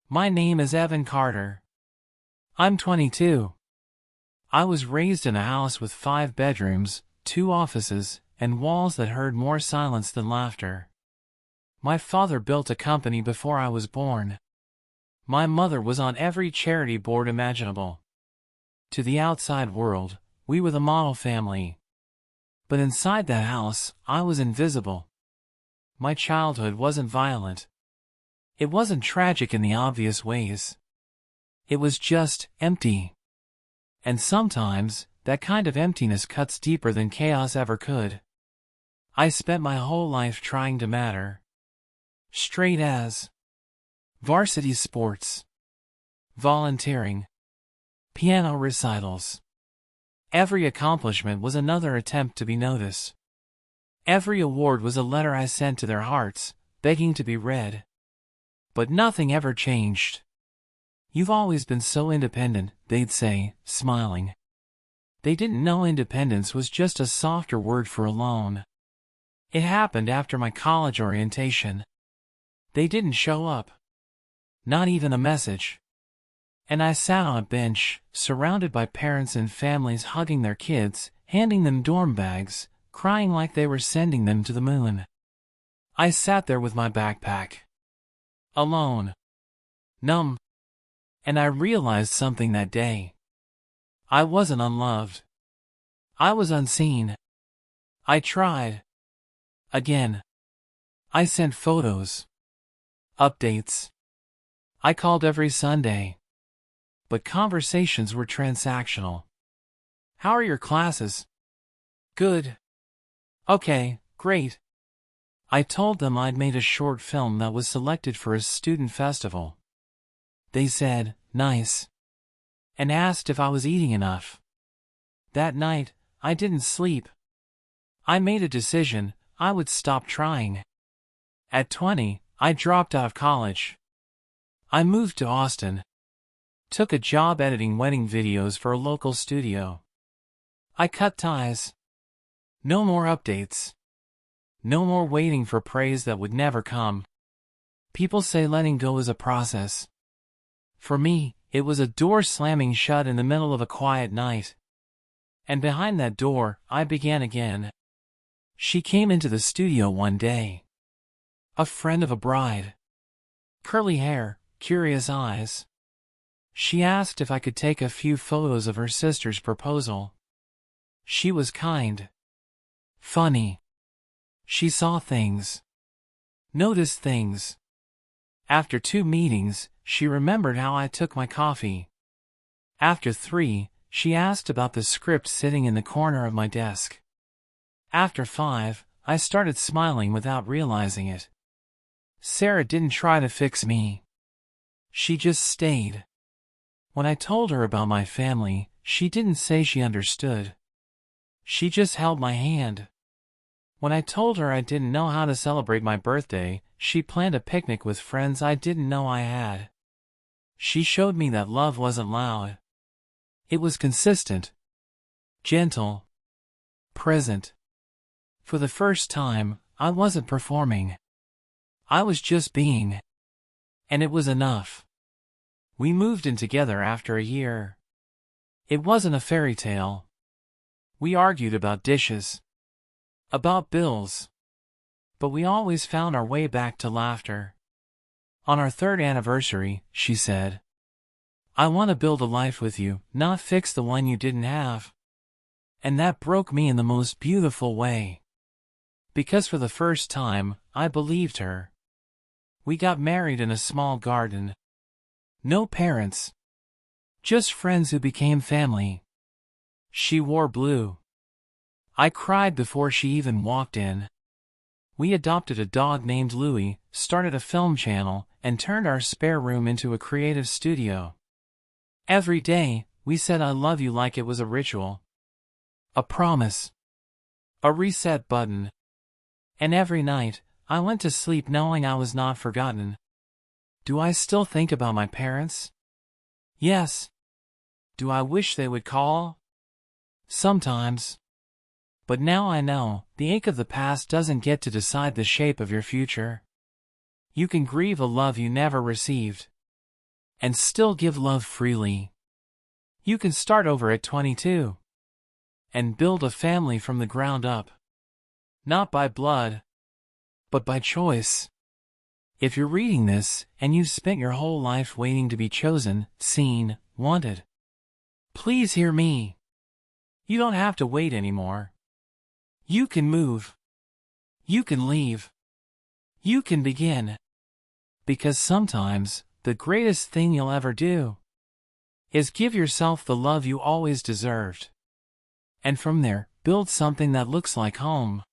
My name is Evan Carter. I'm 22. I was raised in a house with 5 bedrooms, 2 offices, and walls that heard more silence than laughter. My father built a company before I was born. My mother was on every charity board imaginable. To the outside world, we were the model family. But inside that house, I was invisible. My childhood wasn't violent. It wasn't tragic in the obvious ways. It was just empty. And sometimes, that kind of emptiness cuts deeper than chaos ever could. I spent my whole life trying to matter. Straight A's, varsity sports, volunteering, piano recitals. Every accomplishment was another attempt to be noticed. Every award was a letter I sent to their hearts, begging to be read. But nothing ever changed. "You've always been so independent," they'd say, smiling. They didn't know independence was just a softer word for alone. It happened after my college orientation. They didn't show up. Not even a message. And I sat on a bench, surrounded by parents and families hugging their kids, handing them dorm bags, crying like they were sending them to the moon. I sat there with my backpack. Alone. Numb. And I realized something that day. I wasn't unloved. I was unseen. I tried. Again. I sent photos. Updates. I called every Sunday. But conversations were transactional. "How are your classes?" "Good." "Okay, great." I told them I'd made a short film that was selected for a student festival. They said, "Nice," and asked if I was eating enough. That night, I didn't sleep. I made a decision: I would stop trying. At 20, I dropped out of college. I moved to Austin. Took a job editing wedding videos for a local studio. I cut ties. No more updates. No more waiting for praise that would never come. People say letting go is a process. For me, it was a door slamming shut in the middle of a quiet night. And behind that door, I began again. She came into the studio one day. A friend of a bride. Curly hair, curious eyes. She asked if I could take a few photos of her sister's proposal. She was kind. Funny. She saw things. Noticed things. After 2 meetings, she remembered how I took my coffee. After 3, she asked about the script sitting in the corner of my desk. After 5, I started smiling without realizing it. Sarah didn't try to fix me. She just stayed. When I told her about my family, she didn't say she understood. She just held my hand. When I told her I didn't know how to celebrate my birthday, she planned a picnic with friends I didn't know I had. She showed me that love wasn't loud. It was consistent. Gentle. Present. For the first time, I wasn't performing. I was just being. And it was enough. We moved in together after a year. It wasn't a fairy tale. We argued about dishes. About bills. But we always found our way back to laughter. On our 3rd anniversary, she said, "I want to build a life with you, not fix the one you didn't have." And that broke me in the most beautiful way. Because for the first time, I believed her. We got married in a small garden. No parents. Just friends who became family. She wore blue. I cried before she even walked in. We adopted a dog named Louie, started a film channel, and turned our spare room into a creative studio. Every day, we said "I love you" like it was a ritual. A promise. A reset button. And every night, I went to sleep knowing I was not forgotten. Do I still think about my parents? Yes. Do I wish they would call? Sometimes. But now I know, the ache of the past doesn't get to decide the shape of your future. You can grieve a love you never received. and still give love freely. You can start over at 22 and build a family from the ground up. Not by blood, but by choice. If you're reading this and you've spent your whole life waiting to be chosen, seen, wanted, please hear me. You don't have to wait anymore. You can move. You can leave. You can begin. Because sometimes, the greatest thing you'll ever do is give yourself the love you always deserved. And from there, build something that looks like home.